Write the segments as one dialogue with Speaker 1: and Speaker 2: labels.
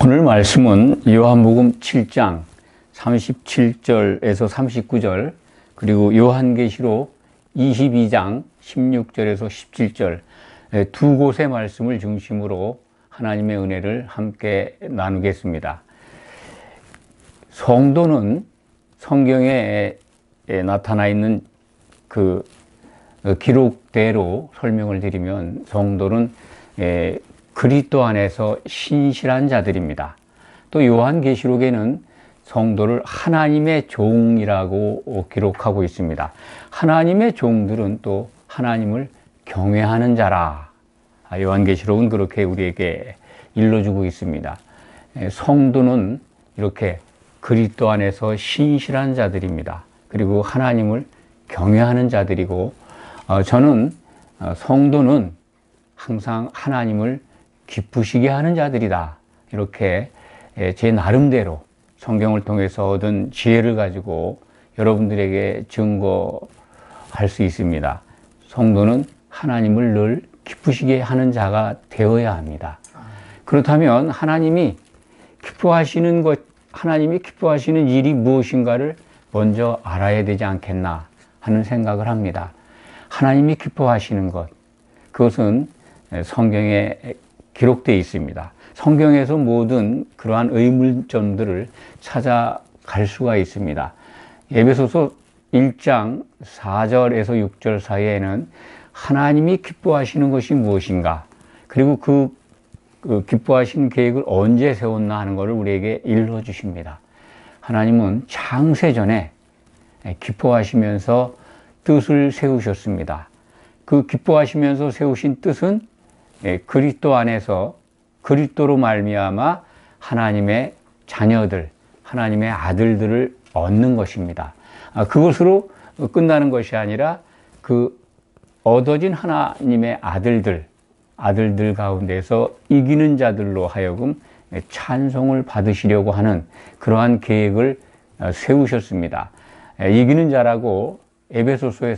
Speaker 1: 오늘 말씀은 요한복음 7장 37절에서 39절, 그리고 요한계시록 22장 16절에서 17절 두 곳의 말씀을 중심으로 하나님의 은혜를 함께 나누겠습니다. 성도는 성경에 나타나 있는 그 기록대로 설명을 드리면, 성도는 그리스도 안에서 신실한 자들입니다. 또 요한계시록에는 성도를 하나님의 종이라고 기록하고 있습니다. 하나님의 종들은 또 하나님을 경외하는 자라. 요한계시록은 그렇게 우리에게 일러주고 있습니다. 성도는 이렇게 그리스도 안에서 신실한 자들입니다. 그리고 하나님을 경외하는 자들이고, 저는 성도는 항상 하나님을 기쁘시게 하는 자들이다. 이렇게 제 나름대로 성경을 통해서 얻은 지혜를 가지고 여러분들에게 증거할 수 있습니다. 성도는 하나님을 늘 기쁘시게 하는 자가 되어야 합니다. 그렇다면 하나님이 기뻐하시는 일이 무엇인가를 먼저 알아야 되지 않겠나 하는 생각을 합니다. 하나님이 기뻐하시는 것, 그것은 성경에 기록되어 있습니다. 성경에서 모든 그러한 의문점들을 찾아갈 수가 있습니다. 에베소서 1장 4절에서 6절 사이에는 하나님이 기뻐하시는 것이 무엇인가, 그리고 그 기뻐하시는 계획을 언제 세웠나 하는 것을 우리에게 일러주십니다. 하나님은 창세전에 기뻐하시면서 뜻을 세우셨습니다. 그 기뻐하시면서 세우신 뜻은 그리스도 안에서 그리스도로 말미암아 하나님의 자녀들, 하나님의 아들들을 얻는 것입니다. 그것으로 끝나는 것이 아니라 그 얻어진 하나님의 아들들 가운데서 이기는 자들로 하여금 찬송을 받으시려고 하는 그러한 계획을 세우셨습니다. 이기는 자라고 에베소서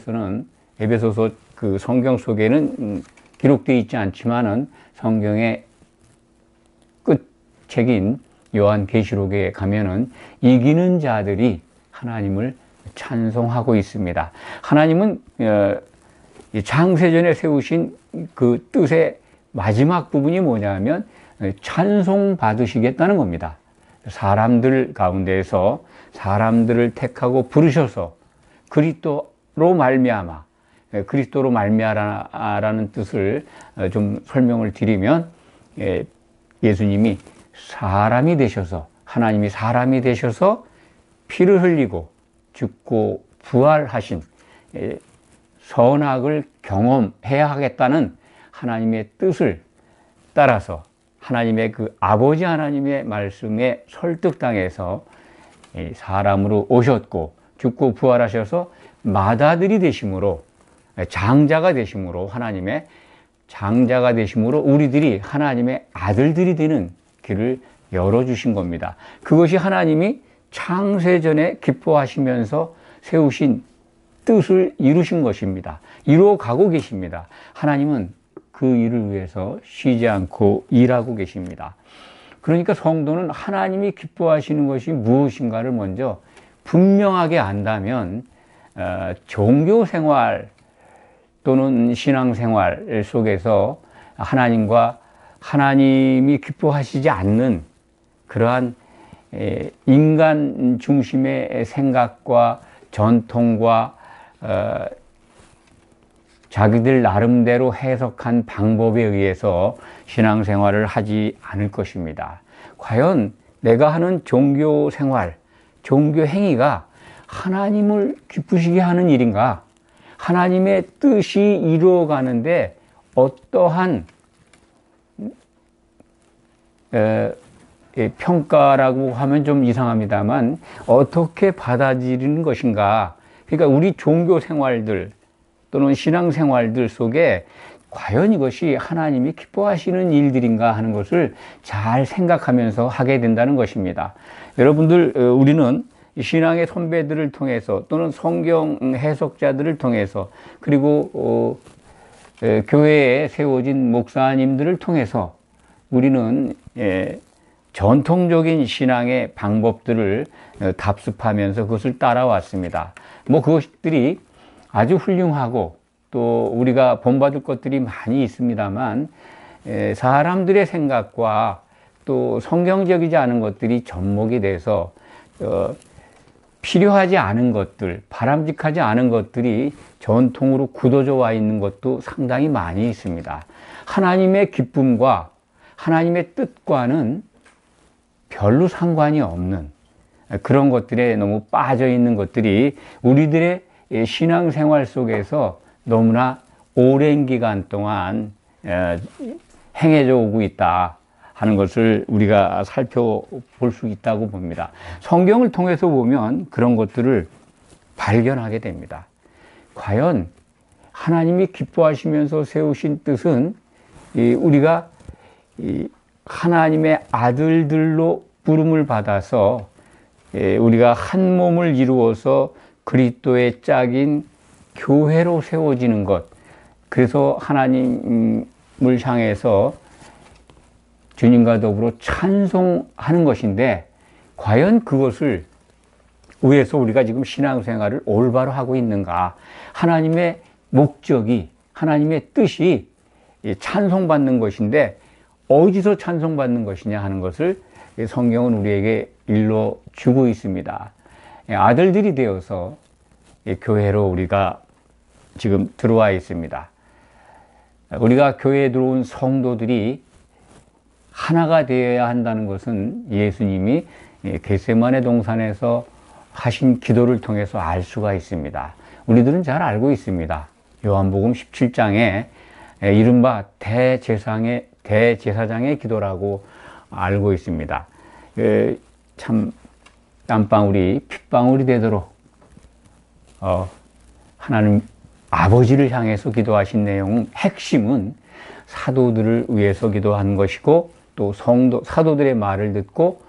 Speaker 1: 그 성경 속에는 기록되어 있지 않지만은 성경의 끝책인 요한계시록에 가면은 이기는 자들이 하나님을 찬송하고 있습니다. 하나님은 창세전에 세우신 그 뜻의 마지막 부분이 뭐냐면 찬송 받으시겠다는 겁니다. 사람들 가운데에서 사람들을 택하고 부르셔서 그리스도로 말미암아라는 뜻을 좀 설명을 드리면, 예수님이 사람이 되셔서, 하나님이 사람이 되셔서 피를 흘리고 죽고 부활하신 선악을 경험해야 하겠다는 하나님의 뜻을 따라서 하나님의 그 아버지 하나님의 말씀에 설득당해서 사람으로 오셨고 죽고 부활하셔서 맏아들이 되심으로, 장자가 되심으로, 하나님의 장자가 되심으로 우리들이 하나님의 아들들이 되는 길을 열어주신 겁니다. 그것이 하나님이 창세전에 기뻐하시면서 세우신 뜻을 이루신 것입니다. 이루어가고 계십니다. 하나님은 그 일을 위해서 쉬지 않고 일하고 계십니다. 그러니까 성도는 하나님이 기뻐하시는 것이 무엇인가를 먼저 분명하게 안다면, 종교생활 또는 신앙생활 속에서 하나님이 기뻐하시지 않는 그러한 인간 중심의 생각과 전통과 자기들 나름대로 해석한 방법에 의해서 신앙생활을 하지 않을 것입니다. 과연 내가 하는 종교생활, 종교행위가 하나님을 기쁘시게 하는 일인가? 하나님의 뜻이 이루어가는데 어떠한 평가라고 하면 좀 이상합니다만 어떻게 받아들이는 것인가? 그러니까 우리 종교생활들 또는 신앙생활들 속에 과연 이것이 하나님이 기뻐하시는 일들인가 하는 것을 잘 생각하면서 하게 된다는 것입니다. 여러분들, 우리는 신앙의 선배들을 통해서 또는 성경 해석자들을 통해서, 그리고 교회에 세워진 목사님들을 통해서 우리는 전통적인 신앙의 방법들을 답습하면서 그것을 따라왔습니다. 뭐 그것들이 아주 훌륭하고 또 우리가 본받을 것들이 많이 있습니다만 사람들의 생각과 또 성경적이지 않은 것들이 접목이 돼서 필요하지 않은 것들, 바람직하지 않은 것들이 전통으로 굳어져 와 있는 것도 상당히 많이 있습니다. 하나님의 기쁨과 하나님의 뜻과는 별로 상관이 없는 그런 것들에 너무 빠져 있는 것들이 우리들의 신앙생활 속에서 너무나 오랜 기간 동안 행해져 오고 있다 하는 것을 우리가 살펴볼 수 있다고 봅니다. 성경을 통해서 보면 그런 것들을 발견하게 됩니다. 과연 하나님이 기뻐하시면서 세우신 뜻은 우리가 하나님의 아들들로 부름을 받아서 우리가 한 몸을 이루어서 그리스도의 짝인 교회로 세워지는 것, 그래서 하나님을 향해서 주님과 더불어 찬송하는 것인데, 과연 그것을 위해서 우리가 지금 신앙생활을 올바로 하고 있는가? 하나님의 목적이, 하나님의 뜻이 찬송받는 것인데 어디서 찬송받는 것이냐 하는 것을 성경은 우리에게 일러주고 있습니다. 아들들이 되어서 교회로 우리가 지금 들어와 있습니다. 우리가 교회에 들어온 성도들이 하나가 되어야 한다는 것은 예수님이 겟세마네 동산에서 하신 기도를 통해서 알 수가 있습니다. 우리들은 잘 알고 있습니다. 요한복음 17장에 이른바 대제사장의 기도라고 알고 있습니다. 참 땀방울이 핏방울이 되도록 하나님 아버지를 향해서 기도하신 내용, 핵심은 사도들을 위해서 기도한 것이고, 또 사도들의 말을 듣고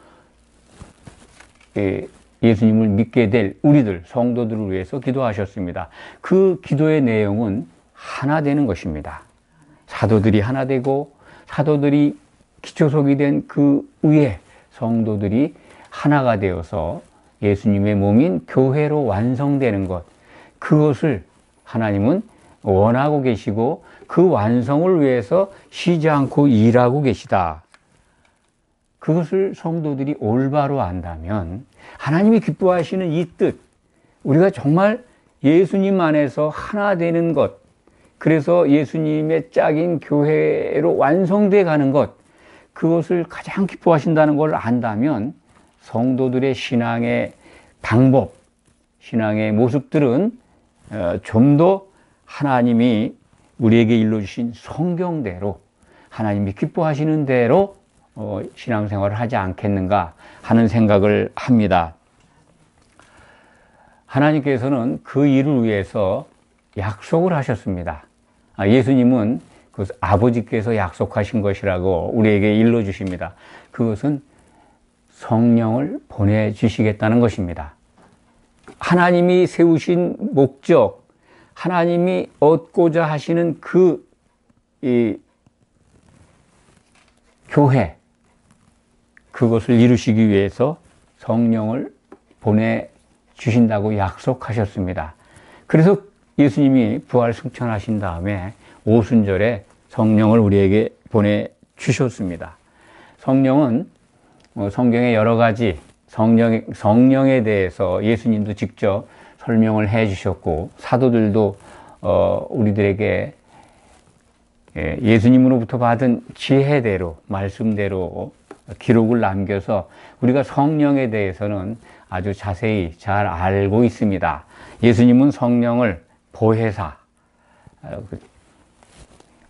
Speaker 1: 예수님을 믿게 될 우리들, 성도들을 위해서 기도하셨습니다. 그 기도의 내용은 하나 되는 것입니다. 사도들이 하나 되고, 사도들이 기초석이 된 그 위에 성도들이 하나가 되어서 예수님의 몸인 교회로 완성되는 것, 그것을 하나님은 원하고 계시고 그 완성을 위해서 쉬지 않고 일하고 계시다. 그것을 성도들이 올바로 안다면 하나님이 기뻐하시는 이 뜻, 우리가 정말 예수님 안에서 하나 되는 것, 그래서 예수님의 짝인 교회로 완성돼 가는 것, 그것을 가장 기뻐하신다는 걸 안다면 성도들의 신앙의 방법, 신앙의 모습들은 좀 더 하나님이 우리에게 일러주신 성경대로, 하나님이 기뻐하시는 대로 신앙생활을 하지 않겠는가 하는 생각을 합니다. 하나님께서는 그 일을 위해서 약속을 하셨습니다. 예수님은 그 아버지께서 약속하신 것이라고 우리에게 일러주십니다. 그것은 성령을 보내주시겠다는 것입니다. 하나님이 세우신 목적, 하나님이 얻고자 하시는 교회, 그것을 이루시기 위해서 성령을 보내주신다고 약속하셨습니다. 그래서 예수님이 부활 승천하신 다음에 오순절에 성령을 우리에게 보내주셨습니다. 성령은 성경의 여러 가지 성령에 대해서 예수님도 직접 설명을 해 주셨고, 사도들도 우리들에게 예수님으로부터 받은 지혜대로, 말씀대로 기록을 남겨서 우리가 성령에 대해서는 아주 자세히 잘 알고 있습니다. 예수님은 성령을 보혜사,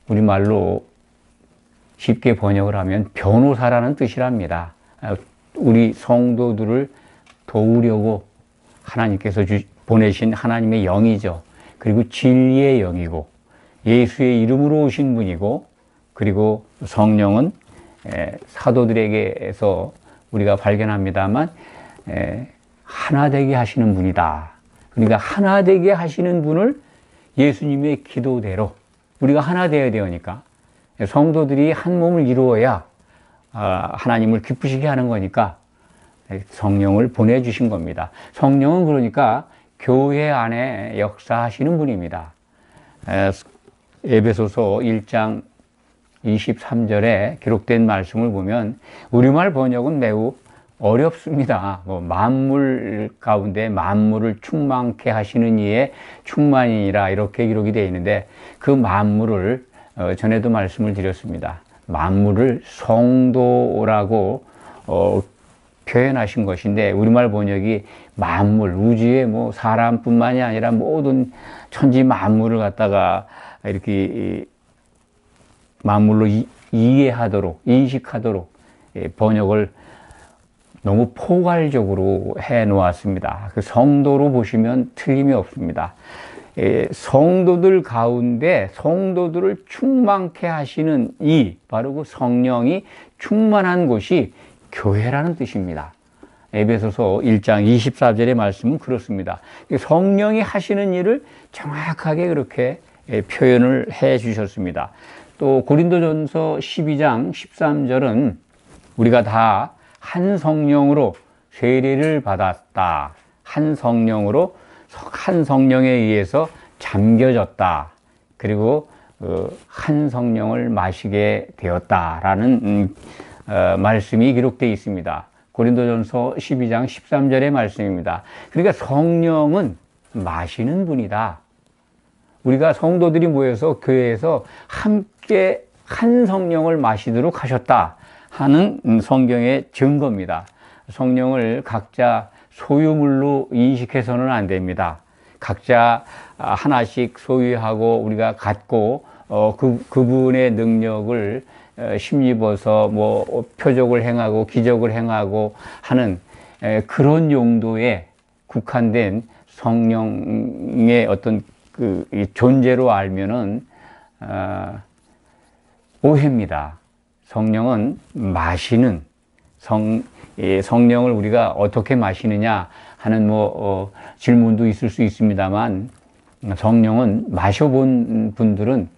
Speaker 1: 우리말로 쉽게 번역을 하면 변호사라는 뜻이랍니다. 우리 성도들을 도우려고 하나님께서 보내신 하나님의 영이죠. 그리고 진리의 영이고 예수의 이름으로 오신 분이고, 그리고 성령은 사도들에게서 우리가 발견합니다만 하나 되게 하시는 분이다. 그러니까 하나 되게 하시는 분을 예수님의 기도대로 우리가 하나 되어야 되니까, 성도들이 한 몸을 이루어야 하나님을 기쁘시게 하는 거니까 성령을 보내주신 겁니다. 성령은 그러니까 교회 안에 역사하시는 분입니다. 에베소서 1장 23절에 기록된 말씀을 보면 우리말 번역은 매우 어렵습니다. 만물 가운데 만물을 충만케 하시는 이의 충만이니라 이렇게 기록이 되어 있는데 그 만물을 전에도 말씀을 드렸습니다. 만물을 성도라고 표현하신 것인데 우리말 번역이 만물, 우주의 뭐 사람뿐만이 아니라 모든 천지 만물을 갖다가 이렇게 만물로 이해하도록 인식하도록 번역을 너무 포괄적으로 해 놓았습니다. 그 성도로 보시면 틀림이 없습니다. 성도들 가운데 성도들을 충만케 하시는 바로 그 성령이 충만한 곳이 교회라는 뜻입니다. 에베소서 1장 24절의 말씀은 그렇습니다. 성령이 하시는 일을 정확하게 그렇게 표현을 해 주셨습니다. 또 고린도전서 12장 13절은 우리가 다 한 성령으로 세례를 받았다. 한 성령으로 한 성령에 의해서 잠겨졌다. 그리고 한 성령을 마시게 되었다라는 말씀이 기록되어 있습니다. 고린도전서 12장 13절의 말씀입니다. 그러니까 성령은 마시는 분이다. 우리가 성도들이 모여서 교회에서 함께 한 성령을 마시도록 하셨다 하는 성경의 증거입니다. 성령을 각자 소유물로 인식해서는 안 됩니다. 각자 하나씩 소유하고 우리가 갖고 그분의 능력을 힘입어서 뭐 표적을 행하고 기적을 행하고 하는 그런 용도에 국한된 성령의 어떤 그 존재로 알면은 오해입니다. 성령은 마시는 성령을 우리가 어떻게 마시느냐 하는 질문도 있을 수 있습니다만 성령은 마셔본 분들은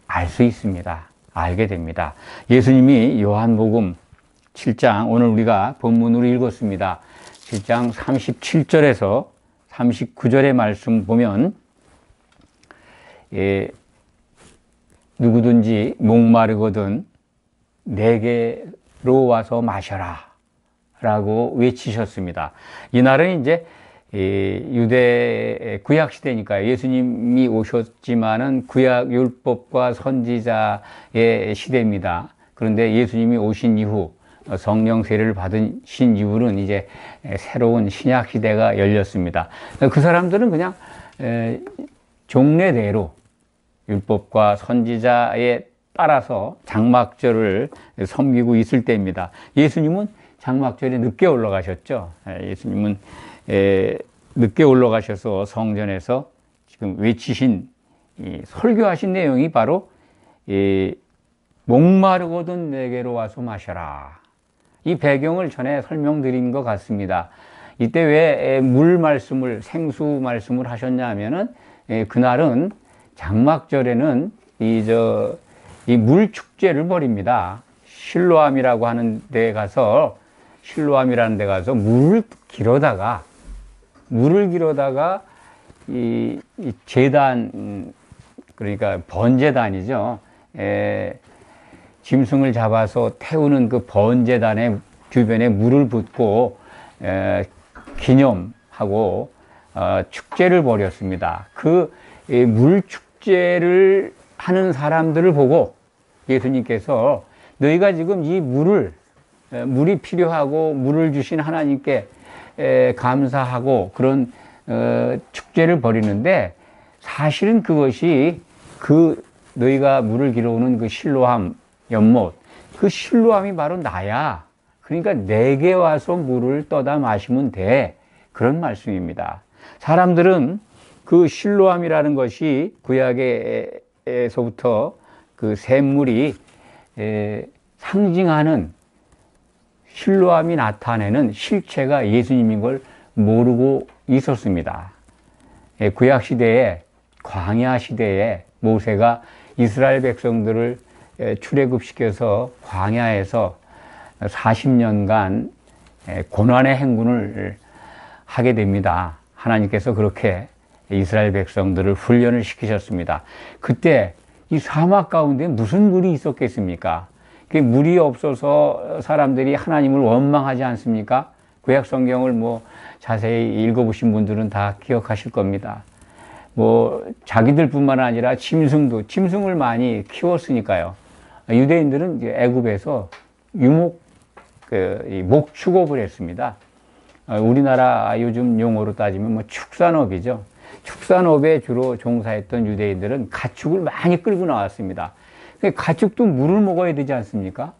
Speaker 1: 알 수 있습니다. 알게 됩니다. 예수님이 요한복음 7장 오늘 우리가 본문으로 읽었습니다. 7장 37절에서 39절의 말씀 보면 누구든지 목마르거든 내게로 와서 마셔라 라고 외치셨습니다. 이날은 이제 유대 구약 시대니까 예수님이 오셨지만은 구약 율법과 선지자의 시대입니다. 그런데 예수님이 오신 이후 성령 세례를 받으신 이후는 이제 새로운 신약 시대가 열렸습니다. 그 사람들은 그냥 종례대로 율법과 선지자에 따라서 장막절을 섬기고 있을 때입니다. 예수님은 장막절에 늦게 올라가셨죠. 예수님은 늦게 올라가셔서 성전에서 지금 외치신 설교하신 내용이 바로 목마르거든 내게로 와서 마셔라. 이 배경을 전에 설명드린 것 같습니다. 이때 왜 물 말씀을 생수 말씀을 하셨냐 하면은 그날은 장막절에는 이 물 축제를 벌입니다. 실로암이라고 하는 데 가서 실로암이라는 데 가서 물을 길어다가 이 제단 그러니까 번제단이죠. 짐승을 잡아서 태우는 그 번제단의 주변에 물을 붓고 기념하고 축제를 벌였습니다. 그 물 축제를 하는 사람들을 보고 예수님께서 너희가 지금 이 물이 필요하고 물을 주신 하나님께 감사하고 그런 축제를 벌이는데 사실은 그것이 너희가 물을 길어오는 그 실로암 연못 그 실로암이 바로 나야. 그러니까 내게 와서 물을 떠다 마시면 돼. 그런 말씀입니다. 사람들은 그 실로암이라는 것이 구약에서부터 그 샘물이 상징하는 실로암이 나타내는 실체가 예수님인 걸 모르고 있었습니다. 구약 시대에 광야 시대에 모세가 이스라엘 백성들을 출애굽시켜서 광야에서 40년간 고난의 행군을 하게 됩니다. 하나님께서 그렇게 이스라엘 백성들을 훈련을 시키셨습니다. 그때 이 사막 가운데 무슨 물이 있었겠습니까? 그 물이 없어서 사람들이 하나님을 원망하지 않습니까? 구약 성경을 자세히 읽어보신 분들은 다 기억하실 겁니다. 자기들뿐만 아니라 짐승을 많이 키웠으니까요. 유대인들은 애굽에서 목축업을 했습니다. 우리나라 요즘 용어로 따지면 축산업이죠. 축산업에 주로 종사했던 유대인들은 가축을 많이 끌고 나왔습니다. 가축도 물을 먹어야 되지 않습니까?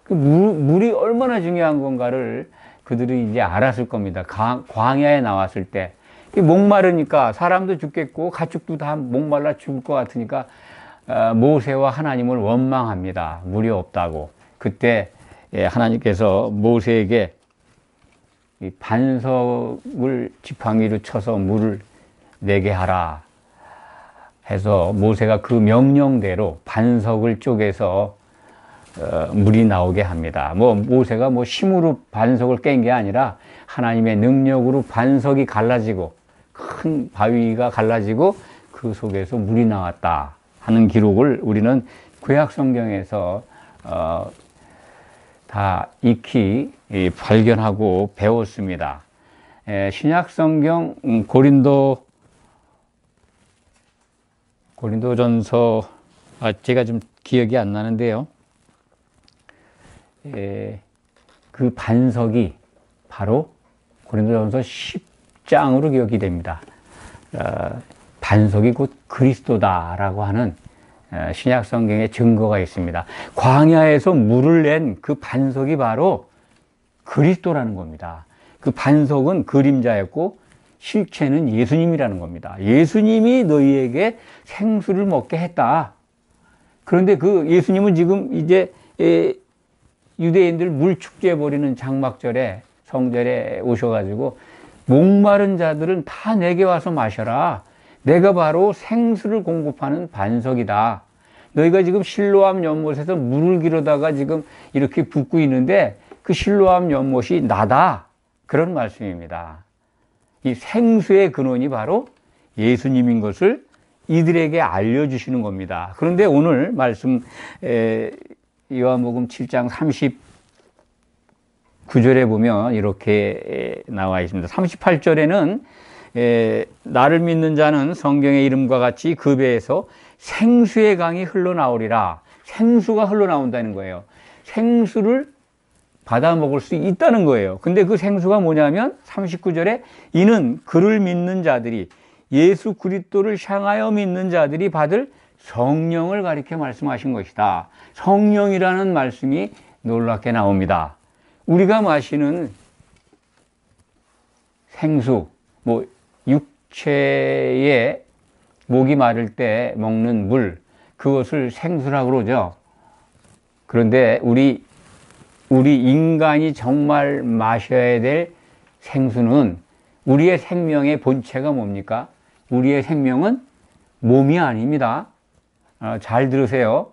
Speaker 1: 물이 얼마나 중요한 건가를 그들이 이제 알았을 겁니다. 광야에 나왔을 때. 목마르니까 사람도 죽겠고 가축도 다 목말라 죽을 것 같으니까 모세와 하나님을 원망합니다. 물이 없다고. 그때 하나님께서 모세에게 이 반석을 지팡이로 쳐서 물을 내게 하라 해서 모세가 그 명령대로 반석을 쪼개서 물이 나오게 합니다. 모세가 힘으로 반석을 깬 게 아니라 하나님의 능력으로 반석이 갈라지고 큰 바위가 갈라지고 그 속에서 물이 나왔다 하는 기록을 우리는 구약 성경에서 다 익히 발견하고 배웠습니다. 신약 성경 고린도전서 제가 좀 기억이 안 나는데요. 그 반석이 바로 고린도전서 10장으로 기억이 됩니다. 반석이 곧 그리스도다라고 하는 신약 성경의 증거가 있습니다. 광야에서 물을 낸 그 반석이 바로 그리스도라는 겁니다. 그 반석은 그림자였고 실체는 예수님이라는 겁니다. 예수님이 너희에게 생수를 먹게 했다. 그런데 그 예수님은 지금 이제 유대인들 물 축제해 버리는 장막절에 성전에 오셔가지고 목마른 자들은 다 내게 와서 마셔라. 내가 바로 생수를 공급하는 반석이다. 너희가 지금 실로암 연못에서 물을 기르다가 지금 이렇게 붓고 있는데 그 실로암 연못이 나다. 그런 말씀입니다. 이 생수의 근원이 바로 예수님인 것을 이들에게 알려주시는 겁니다. 그런데 오늘 말씀 요한복음 7장 39절에 보면 이렇게 나와 있습니다. 38절에는 나를 믿는 자는 성경의 이름과 같이 그 배에서 생수의 강이 흘러나오리라. 생수가 흘러나온다는 거예요. 생수를 받아 먹을 수 있다는 거예요. 근데 그 생수가 뭐냐면 39절에 이는 그를 믿는 자들이 예수 그리스도를 향하여 믿는 자들이 받을 성령을 가리켜 말씀하신 것이다. 성령이라는 말씀이 놀랍게 나옵니다. 우리가 마시는 생수, 육체에 목이 마를 때 먹는 물, 그것을 생수라고 그러죠. 그런데 우리 인간이 정말 마셔야 될 생수는 우리의 생명의 본체가 뭡니까? 우리의 생명은 몸이 아닙니다. 잘 들으세요.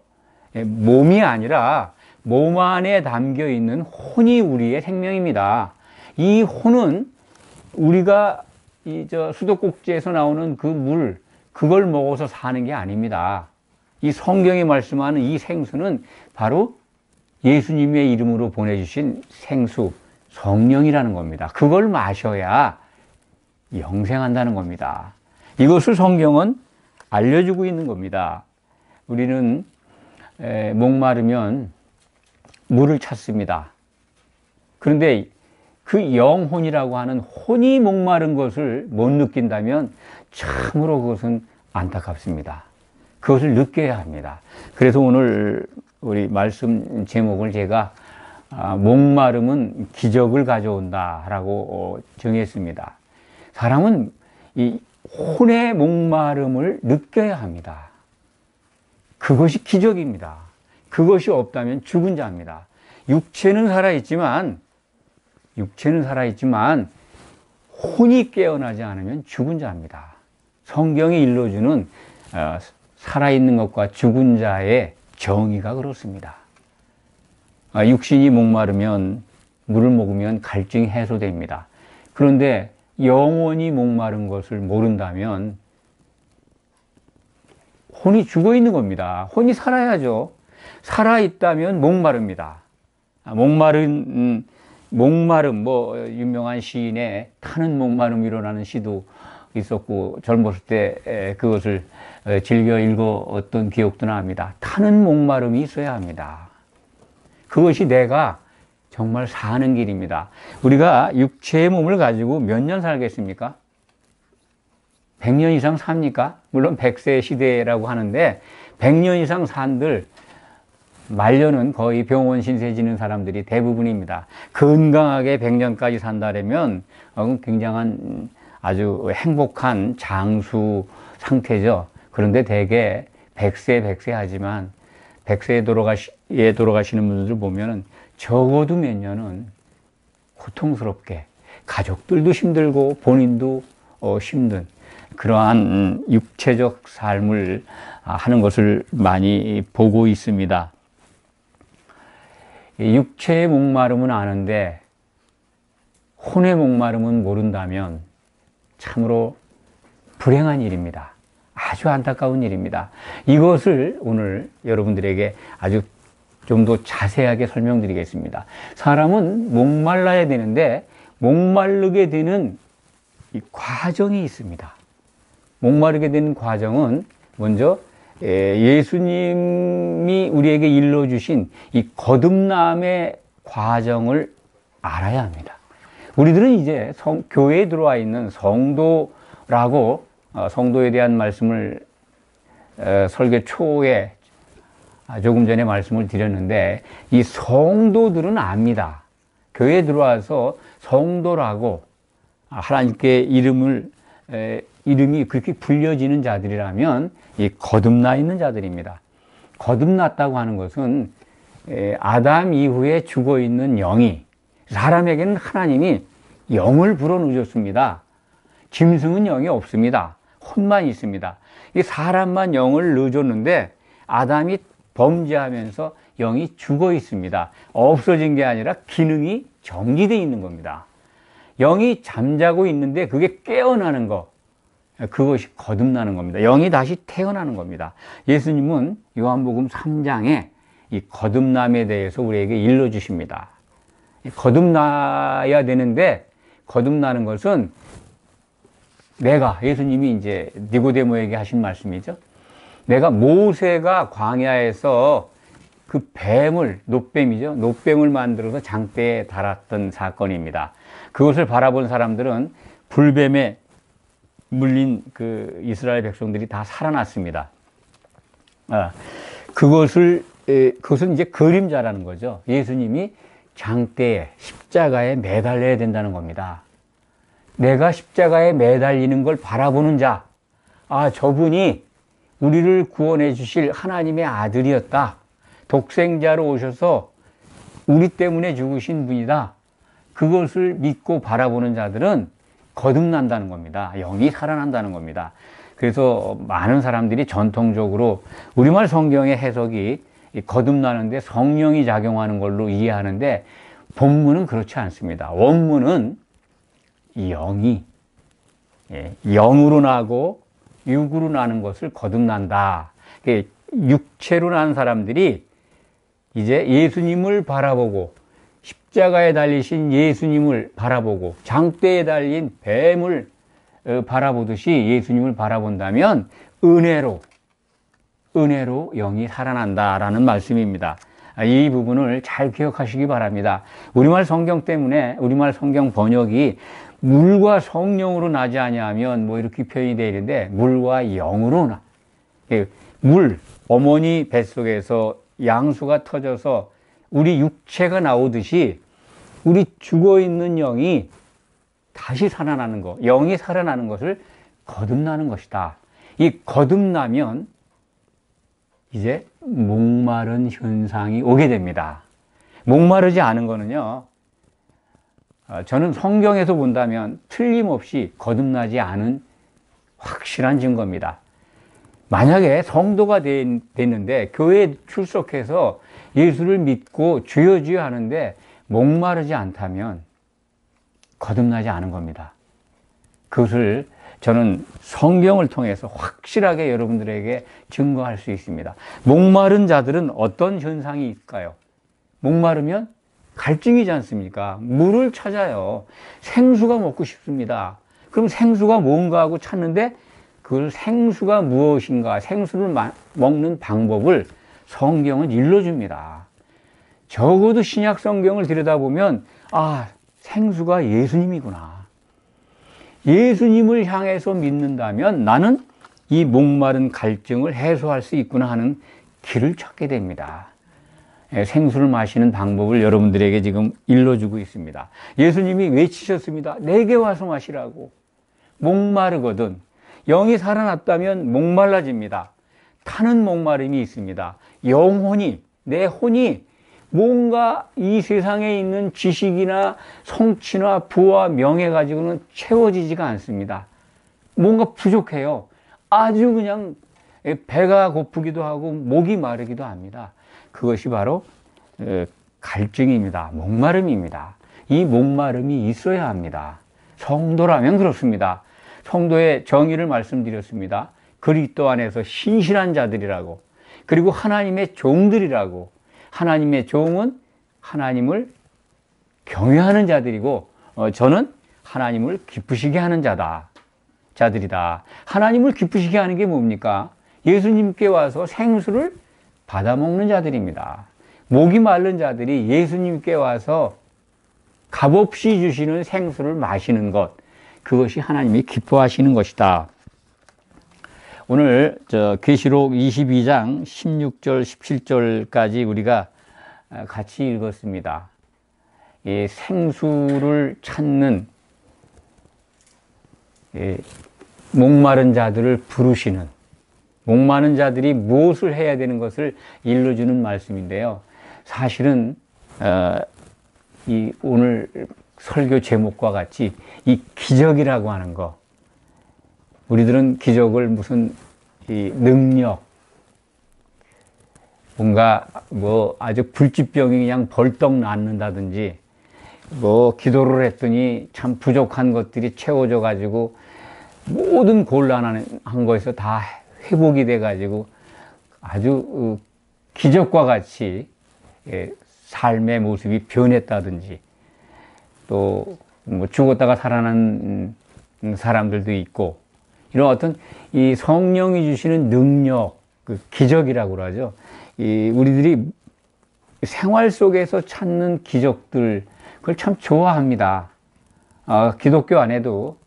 Speaker 1: 몸이 아니라 몸 안에 담겨 있는 혼이 우리의 생명입니다. 이 혼은 우리가 수도꼭지에서 나오는 그 물, 그걸 먹어서 사는 게 아닙니다. 이 성경이 말씀하는 이 생수는 바로 예수님의 이름으로 보내주신 생수, 성령이라는 겁니다. 그걸 마셔야 영생한다는 겁니다. 이것을 성경은 알려주고 있는 겁니다. 우리는 목마르면 물을 찾습니다. 그런데 그 영혼이라고 하는 혼이 목마른 것을 못 느낀다면 참으로 그것은 안타깝습니다. 그것을 느껴야 합니다. 그래서 오늘 우리 말씀 제목을 제가 목마름은 기적을 가져온다라고 정했습니다. 사람은 이 혼의 목마름을 느껴야 합니다. 그것이 기적입니다. 그것이 없다면 죽은 자입니다. 육체는 살아있지만 혼이 깨어나지 않으면 죽은 자입니다. 성경이 일러주는 살아있는 것과 죽은 자의 정의가 그렇습니다. 육신이 목마르면 물을 먹으면 갈증이 해소됩니다. 그런데 영혼이 목마른 것을 모른다면 혼이 죽어 있는 겁니다. 혼이 살아야죠. 살아있다면 목마릅니다. 목마름, 유명한 시인의 타는 목마름이로라는 시도 있었고, 젊었을 때 그것을 즐겨 읽었던 기억도 납니다. 타는 목마름이 있어야 합니다. 그것이 내가 정말 사는 길입니다. 우리가 육체의 몸을 가지고 몇 년 살겠습니까? 100년 이상 삽니까? 물론 100세 시대라고 하는데 100년 이상 산들 말년은 거의 병원 신세 지는 사람들이 대부분입니다. 건강하게 100년까지 산다면 굉장한 아주 행복한 장수 상태죠. 그런데 대개 100세 하지만 100세에 돌아가시는 분들 보면은 적어도 몇 년은 고통스럽게 가족들도 힘들고 본인도 힘든 그러한 육체적 삶을 하는 것을 많이 보고 있습니다. 육체의 목마름은 아는데 혼의 목마름은 모른다면 참으로 불행한 일입니다. 아주 안타까운 일입니다. 이것을 오늘 여러분들에게 아주 좀 더 자세하게 설명드리겠습니다. 사람은 목말라야 되는데 목마르게 되는 이 과정이 있습니다. 목마르게 되는 과정은 먼저 예수님이 우리에게 일러주신 이 거듭남의 과정을 알아야 합니다. 우리들은 이제 교회에 들어와 있는 성도라고 성도에 대한 말씀을 설교 초에 조금 전에 말씀을 드렸는데 이 성도들은 압니다. 교회에 들어와서 성도라고 하나님께 이름이 그렇게 불려지는 자들이라면 이 거듭나 있는 자들입니다. 거듭났다고 하는 것은 아담 이후에 죽어 있는 영이 사람에게는 하나님이 영을 불어넣으셨습니다. 짐승은 영이 없습니다. 혼만 있습니다. 이 사람만 영을 넣어줬는데 아담이 범죄하면서 영이 죽어 있습니다. 없어진 게 아니라 기능이 정지되어 있는 겁니다. 영이 잠자고 있는데 그게 깨어나는 것, 그것이 거듭나는 겁니다. 영이 다시 태어나는 겁니다. 예수님은 요한복음 3장에 이 거듭남에 대해서 우리에게 일러주십니다. 거듭나야 되는데 거듭나는 것은 예수님이 이제 니고데모에게 하신 말씀이죠. 내가 모세가 광야에서 그 노뱀이죠. 노뱀을 만들어서 장대에 달았던 사건입니다. 그것을 바라본 사람들은 불뱀에 물린 그 이스라엘 백성들이 다 살아났습니다. 그것은 이제 그림자라는 거죠. 예수님이 장대에 십자가에 매달려야 된다는 겁니다. 내가 십자가에 매달리는 걸 바라보는 자, 저분이 우리를 구원해 주실 하나님의 아들이었다. 독생자로 오셔서 우리 때문에 죽으신 분이다. 그것을 믿고 바라보는 자들은 거듭난다는 겁니다. 영이 살아난다는 겁니다. 그래서 많은 사람들이 전통적으로 우리말 성경의 해석이 거듭나는데 성령이 작용하는 걸로 이해하는데 본문은 그렇지 않습니다. 원문은 영이 영으로 나고 육으로 나는 것을 거듭난다. 육체로 난 사람들이 이제 예수님을 바라보고 십자가에 달리신 예수님을 바라보고 장대에 달린 뱀을 바라보듯이 예수님을 바라본다면 은혜로 영이 살아난다라는 말씀입니다. 이 부분을 잘 기억하시기 바랍니다. 우리말 성경 때문에 우리말 성경 번역이 물과 성령으로 나지 아니하면 이렇게 표현이 되어 있는데 물과 영으로 나. 어머니 뱃속에서 양수가 터져서 우리 육체가 나오듯이 우리 죽어 있는 영이 다시 살아나는 것, 영이 살아나는 것을 거듭나는 것이다. 이 거듭나면 이제 목마른 현상이 오게 됩니다. 목마르지 않은 거는요, 저는 성경에서 본다면 틀림없이 거듭나지 않은 확실한 증거입니다. 만약에 성도가 됐는데 교회에 출석해서 예수를 믿고 주여 주여 하는데 목마르지 않다면 거듭나지 않은 겁니다. 그것을 저는 성경을 통해서 확실하게 여러분들에게 증거할 수 있습니다. 목마른 자들은 어떤 현상이 있을까요? 목마르면 갈증이지 않습니까? 물을 찾아요. 생수가 먹고 싶습니다. 그럼 생수가 뭔가 하고 찾는데 그 생수가 무엇인가, 생수를 먹는 방법을 성경은 일러줍니다. 적어도 신약 성경을 들여다보면 생수가 예수님이구나. 예수님을 향해서 믿는다면 나는 이 목마른 갈증을 해소할 수 있구나 하는 길을 찾게 됩니다. 생수를 마시는 방법을 여러분들에게 지금 일러주고 있습니다. 예수님이 외치셨습니다. 내게 와서 마시라고. 목마르거든. 영이 살아났다면 목말라집니다. 타는 목마름이 있습니다. 영혼이, 내 혼이 뭔가 이 세상에 있는 지식이나 성취나 부와 명예 가지고는 채워지지가 않습니다. 뭔가 부족해요. 아주 그냥 배가 고프기도 하고 목이 마르기도 합니다. 그것이 바로 갈증입니다. 목마름입니다. 이 목마름이 있어야 합니다. 성도라면 그렇습니다. 성도의 정의를 말씀드렸습니다. 그리스도 안에서 신실한 자들이라고, 그리고 하나님의 종들이라고. 하나님의 종은 하나님을 경외하는 자들이고 저는 하나님을 기쁘시게 하는 자들이다. 하나님을 기쁘시게 하는 게 뭡니까? 예수님께 와서 생수를 받아먹는 자들입니다. 목이 마른 자들이 예수님께 와서 값없이 주시는 생수를 마시는 것, 그것이 하나님이 기뻐하시는 것이다. 오늘 계시록 22장 16절 17절까지 우리가 같이 읽었습니다. 이 생수를 찾는 목마른 자들을 부르시는, 목마른 자들이 무엇을 해야 되는 것을 일러주는 말씀인데요. 사실은 이 오늘 설교 제목과 같이 이 기적이라고 하는 거, 우리들은 기적을 무슨 이 능력, 뭔가 아주 불치병이 그냥 벌떡 낫는다든지, 기도를 했더니 참 부족한 것들이 채워져 가지고 모든 곤란한 것에서 다 회복이 돼 가지고 아주 기적과 같이 삶의 모습이 변했다든지, 또 죽었다가 살아난 사람들도 있고, 이런 어떤 이 성령이 주시는 능력, 기적이라고 그러죠. 우리들이 생활 속에서 찾는 기적들, 그걸 참 좋아합니다. 기독교 안에도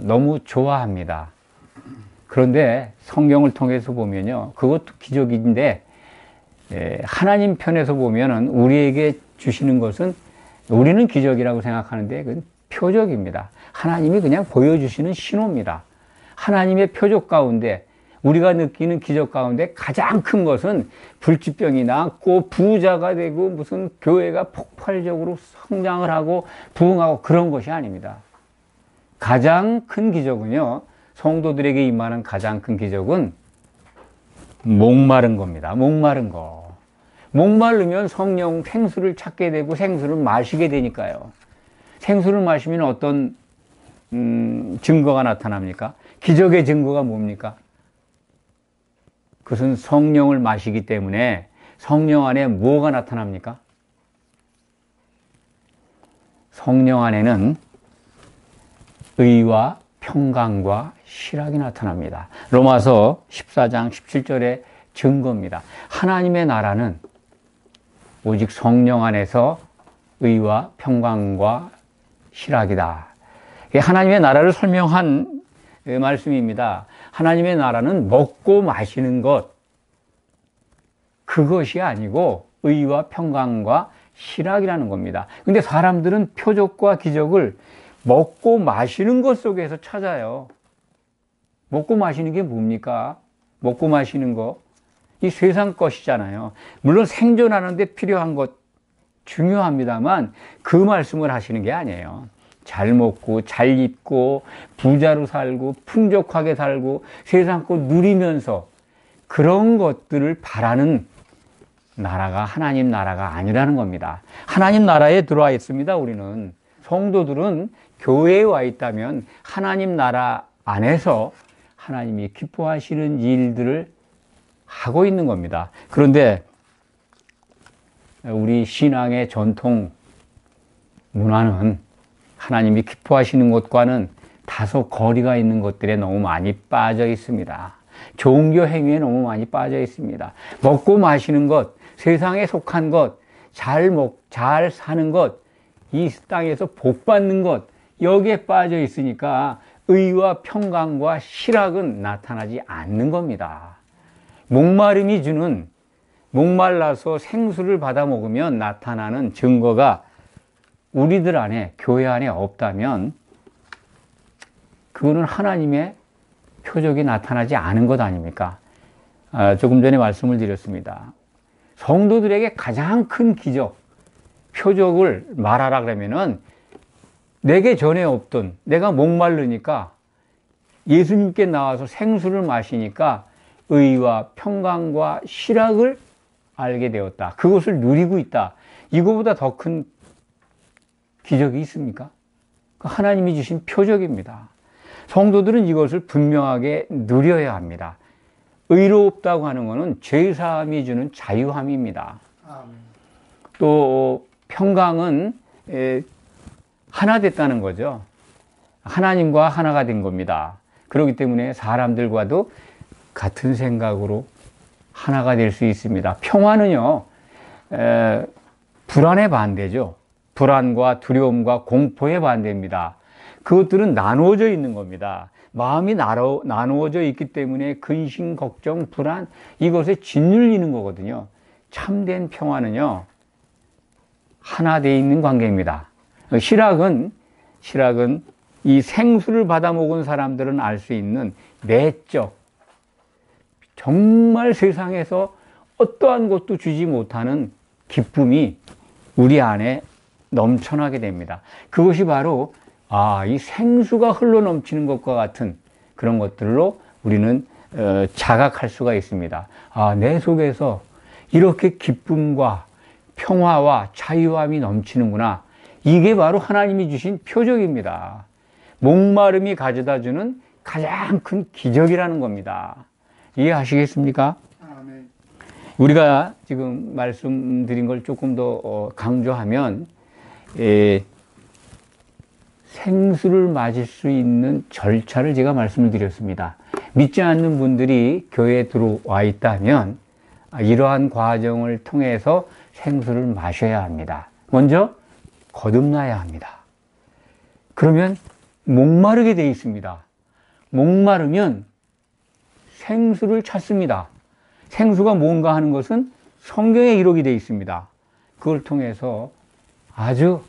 Speaker 1: 너무 좋아합니다. 그런데 성경을 통해서 보면요, 그것도 기적인데 하나님 편에서 보면은 우리에게 주시는 것은, 우리는 기적이라고 생각하는데 그건 표적입니다. 하나님이 그냥 보여주시는 신호입니다. 하나님의 표적 가운데, 우리가 느끼는 기적 가운데 가장 큰 것은 불치병이 낫고 부자가 되고 무슨 교회가 폭발적으로 성장을 하고 부흥하고 그런 것이 아닙니다. 가장 큰 기적은요, 성도들에게 임하는 가장 큰 기적은 목마른 겁니다. 목마른 거. 목마르면 성령 생수를 찾게 되고 생수를 마시게 되니까요. 생수를 마시면 어떤 증거가 나타납니까? 기적의 증거가 뭡니까? 그것은 성령을 마시기 때문에 성령 안에 뭐가 나타납니까? 성령 안에는 의와 평강과 실학이 나타납니다. 로마서 14장 17절의 증거입니다. 하나님의 나라는 오직 성령 안에서 의와 평강과 실학이다. 하나님의 나라를 설명한 말씀입니다. 하나님의 나라는 먹고 마시는 것, 그것이 아니고 의와 평강과 실학이라는 겁니다. 근데 사람들은 표적과 기적을 먹고 마시는 것 속에서 찾아요. 먹고 마시는 게 뭡니까? 먹고 마시는 거, 이 세상 것이잖아요. 물론 생존하는 데 필요한 것 중요합니다만 그 말씀을 하시는 게 아니에요. 잘 먹고 잘 입고 부자로 살고 풍족하게 살고 세상 것 누리면서 그런 것들을 바라는 나라가 하나님 나라가 아니라는 겁니다. 하나님 나라에 들어와 있습니다. 우리는 성도들은 교회에 와 있다면 하나님 나라 안에서 하나님이 기뻐하시는 일들을 하고 있는 겁니다. 그런데 우리 신앙의 전통 문화는 하나님이 기뻐하시는 것과는 다소 거리가 있는 것들에 너무 많이 빠져 있습니다. 종교 행위에 너무 많이 빠져 있습니다. 먹고 마시는 것, 세상에 속한 것, 잘 사는 것, 이 땅에서 복 받는 것, 여기에 빠져 있으니까 의와 평강과 실학은 나타나지 않는 겁니다. 목마름이 주는, 목말라서 생수를 받아 먹으면 나타나는 증거가 우리들 안에, 교회 안에 없다면 그거는 하나님의 표적이 나타나지 않은 것 아닙니까? 조금 전에 말씀을 드렸습니다. 성도들에게 가장 큰 기적, 표적을 말하라 그러면은 내게 전에 없던, 내가 목마르니까 예수님께 나와서 생수를 마시니까 의와 평강과 실학을 알게 되었다. 그것을 누리고 있다. 이거보다 더 큰 기적이 있습니까? 하나님이 주신 표적입니다. 성도들은 이것을 분명하게 누려야 합니다. 의롭다고 하는 것은 죄사함이 주는 자유함입니다. 또 평강은 하나 됐다는 거죠. 하나님과 하나가 된 겁니다. 그렇기 때문에 사람들과도 같은 생각으로 하나가 될 수 있습니다. 평화는요, 불안의 반대죠. 불안과 두려움과 공포의 반대입니다. 그것들은 나누어져 있는 겁니다. 마음이 나누어져 있기 때문에 근심, 걱정, 불안, 이것에 짓눌리는 거거든요. 참된 평화는요, 하나 되어 있는 관계입니다. 실학은 이 생수를 받아 먹은 사람들은 알 수 있는 내적, 정말 세상에서 어떠한 것도 주지 못하는 기쁨이 우리 안에 넘쳐나게 됩니다. 그것이 바로 이 생수가 흘러 넘치는 것과 같은 그런 것들로 우리는 자각할 수가 있습니다. 내 속에서 이렇게 기쁨과 평화와 자유함이 넘치는구나. 이게 바로 하나님이 주신 표적입니다. 목마름이 가져다주는 가장 큰 기적이라는 겁니다. 이해하시겠습니까?
Speaker 2: 아멘.
Speaker 1: 우리가 지금 말씀드린 걸 조금 더 강조하면 생수를 마실 수 있는 절차를 제가 말씀을 드렸습니다. 믿지 않는 분들이 교회에 들어와 있다면 이러한 과정을 통해서 생수를 마셔야 합니다. 먼저 거듭나야 합니다. 그러면 목마르게 되어 있습니다. 목마르면 생수를 찾습니다. 생수가 뭔가 하는 것은 성경에 기록이 되어 있습니다. 그걸 통해서 아주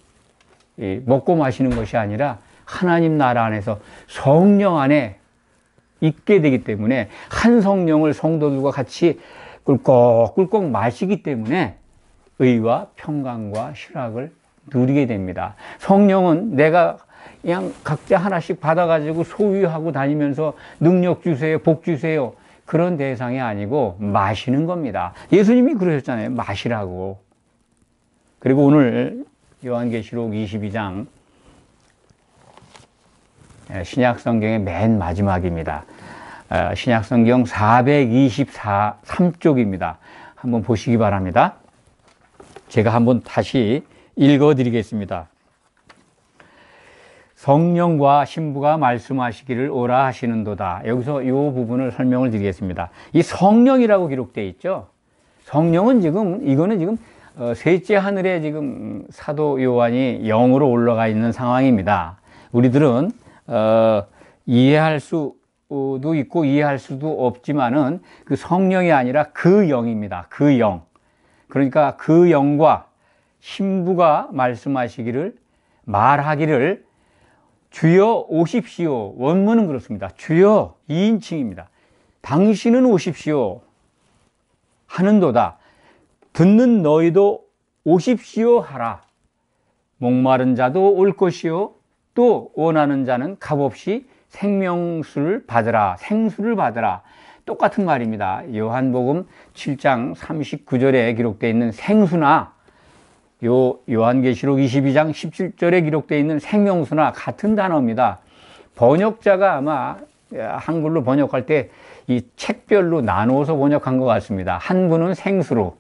Speaker 1: 먹고 마시는 것이 아니라 하나님 나라 안에서 성령 안에 있게 되기 때문에 한 성령을 성도들과 같이 꿀꺽꿀꺽 마시기 때문에 의와 평강과 실학을 누리게 됩니다. 성령은 내가 그냥 각자 하나씩 받아가지고 소유하고 다니면서 능력 주세요, 복 주세요, 그런 대상이 아니고 마시는 겁니다. 예수님이 그러셨잖아요. 마시라고. 그리고 오늘 요한계시록 22장 신약성경의 맨 마지막입니다. 신약성경 423쪽입니다. 한번 보시기 바랍니다. 제가 한번 다시 읽어드리겠습니다. 성령과 신부가 말씀하시기를 오라 하시는도다. 여기서 이 부분을 설명을 드리겠습니다. 이 성령이라고 기록되어 있죠. 성령은 이거는 지금 셋째 하늘에 지금 사도 요한이 영으로 올라가 있는 상황입니다. 우리들은 이해할 수도 있고 이해할 수도 없지만은 그 성령이 아니라 그 영입니다. 그 영. 그러니까 그 영과 신부가 말하기를 주여 오십시오. 원문은 그렇습니다. 주여 2인칭입니다. 당신은 오십시오 하는도다. 듣는 너희도 오십시오 하라. 목마른 자도 올 것이요 또 원하는 자는 값없이 생명수를 받으라, 생수를 받으라. 똑같은 말입니다. 요한복음 7장 39절에 기록되어 있는 생수나 요한계시록 22장 17절에 기록되어 있는 생명수나 같은 단어입니다. 번역자가 아마 한글로 번역할 때 이 책별로 나누어서 번역한 것 같습니다. 한 분은 생수로,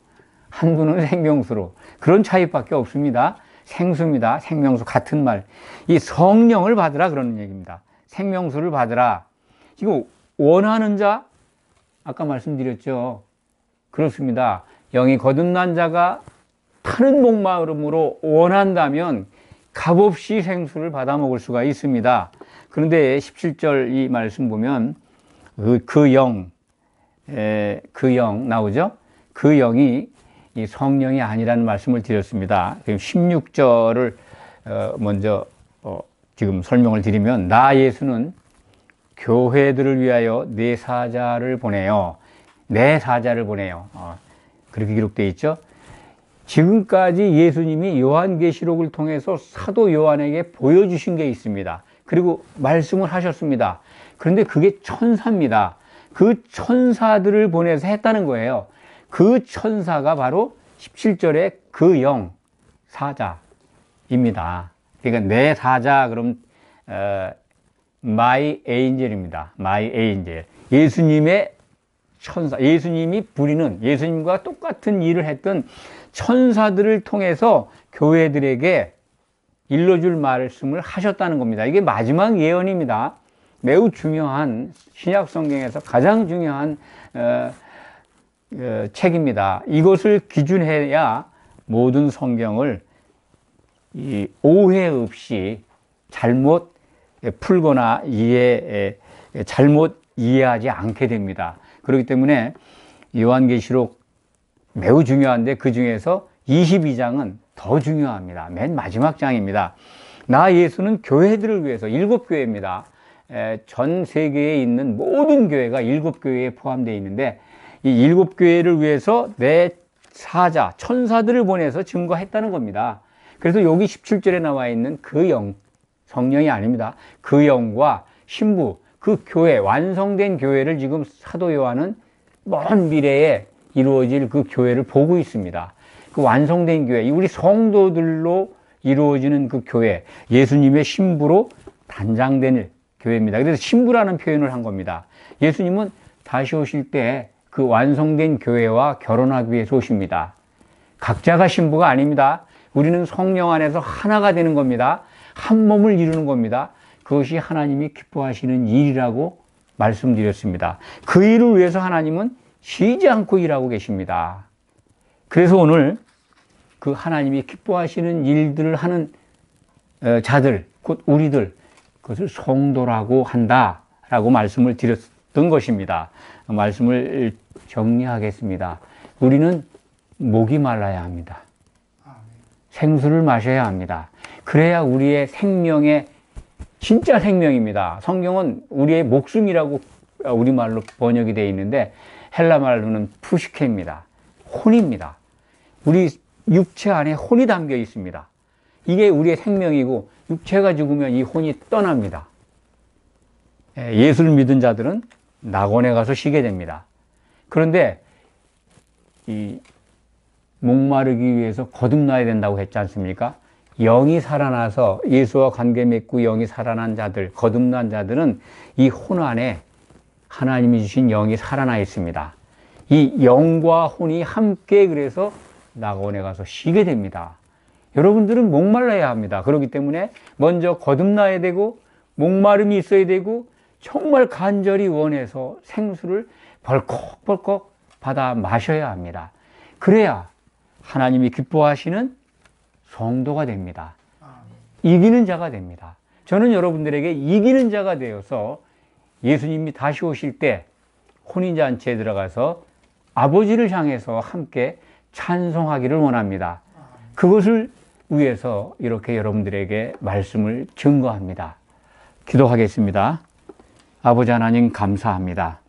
Speaker 1: 한 분은 생명수로. 그런 차이밖에 없습니다. 생수입니다. 생명수 같은 말. 이 성령을 받으라 그러는 얘기입니다. 생명수를 받으라. 지금 원하는 자, 아까 말씀드렸죠. 그렇습니다. 영이 거듭난 자가 타는 목마름으로 원한다면 값없이 생수를 받아 먹을 수가 있습니다. 그런데 17절 이 말씀 보면 그 영 나오죠? 그 영이 이 성령이 아니라는 말씀을 드렸습니다. 16절을 먼저 지금 설명을 드리면 나 예수는 교회들을 위하여 내 사자를 보내요. 내 사자를 보내요. 그렇게 기록되어 있죠. 지금까지 예수님이 요한계시록을 통해서 사도 요한에게 보여주신 게 있습니다. 그리고 말씀을 하셨습니다. 그런데 그게 천사입니다. 그 천사들을 보내서 했다는 거예요. 그 천사가 바로 17절에 그 영, 사자입니다. 그러니까 내 사자, 그럼, my angel입니다. my angel. 예수님의 천사, 예수님이 부리는, 예수님과 똑같은 일을 했던 천사들을 통해서 교회들에게 일러줄 말씀을 하셨다는 겁니다. 이게 마지막 예언입니다. 매우 중요한, 신약 성경에서 가장 중요한 책입니다. 이것을 기준해야 모든 성경을 오해 없이 잘못 풀거나 잘못 이해하지 않게 됩니다. 그렇기 때문에 요한계시록 매우 중요한데 그 중에서 22장은 더 중요합니다. 맨 마지막 장입니다. 나 예수는 교회들을 위해서 7교회입니다. 전 세계에 있는 모든 교회가 7교회에 포함되어 있는데 이 7교회를 위해서 내 사자, 천사들을 보내서 증거했다는 겁니다. 그래서 여기 17절에 나와 있는 그 영, 성령이 아닙니다. 그 영과 신부, 그 교회, 완성된 교회를 지금 사도 요한은 먼 미래에 이루어질 그 교회를 보고 있습니다. 그 완성된 교회, 우리 성도들로 이루어지는 그 교회, 예수님의 신부로 단장된 교회입니다. 그래서 신부라는 표현을 한 겁니다. 예수님은 다시 오실 때 그 완성된 교회와 결혼하기 위해서 오십니다. 각자가 신부가 아닙니다. 우리는 성령 안에서 하나가 되는 겁니다. 한 몸을 이루는 겁니다. 그것이 하나님이 기뻐하시는 일이라고 말씀드렸습니다. 그 일을 위해서 하나님은 쉬지 않고 일하고 계십니다. 그래서 오늘 그 하나님이 기뻐하시는 일들을 하는 자들, 곧 우리들, 그것을 성도라고 한다라고 말씀을 드렸던 것입니다. 말씀을 정리하겠습니다. 우리는 목이 말라야 합니다. 생수를 마셔야 합니다. 그래야 우리의 생명의 진짜 생명입니다. 성경은 우리의 목숨이라고 우리말로 번역이 되어 있는데 헬라 말로는 푸시케입니다. 혼입니다. 우리 육체 안에 혼이 담겨 있습니다. 이게 우리의 생명이고 육체가 죽으면 이 혼이 떠납니다. 예수를 믿은 자들은 낙원에 가서 쉬게 됩니다. 그런데 이 목마르기 위해서 거듭나야 된다고 했지 않습니까? 영이 살아나서 예수와 관계 맺고 영이 살아난 자들, 거듭난 자들은 이 혼 안에 하나님이 주신 영이 살아나 있습니다. 이 영과 혼이 함께 그래서 낙원에 가서 쉬게 됩니다. 여러분들은 목말라야 합니다. 그렇기 때문에 먼저 거듭나야 되고 목마름이 있어야 되고 정말 간절히 원해서 생수를 벌컥벌컥 받아 마셔야 합니다. 그래야 하나님이 기뻐하시는 성도가 됩니다. 이기는 자가 됩니다. 저는 여러분들에게 이기는 자가 되어서 예수님이 다시 오실 때 혼인잔치에 들어가서 아버지를 향해서 함께 찬송하기를 원합니다. 그것을 위해서 이렇게 여러분들에게 말씀을 증거합니다. 기도하겠습니다. 아버지 하나님 감사합니다.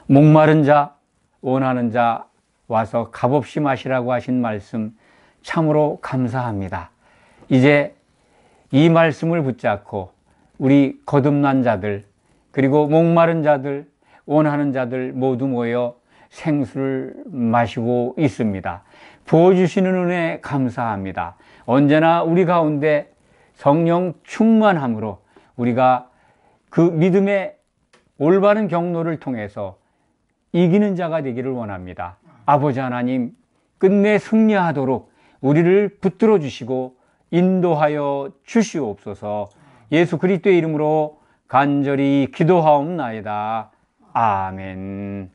Speaker 1: 목마른 자, 원하는 자 와서 값없이 마시라고 하신 말씀 참으로 감사합니다. 이제 이 말씀을 붙잡고 우리 거듭난 자들, 그리고 목마른 자들, 원하는 자들 모두 모여 생수를 마시고 있습니다. 부어주시는 은혜 감사합니다. 언제나 우리 가운데 성령 충만함으로 우리가 그 믿음의 올바른 경로를 통해서 이기는 자가 되기를 원합니다. 아버지 하나님, 끝내 승리하도록 우리를 붙들어 주시고 인도하여 주시옵소서. 예수 그리스도의 이름으로 간절히 기도하옵나이다. 아멘.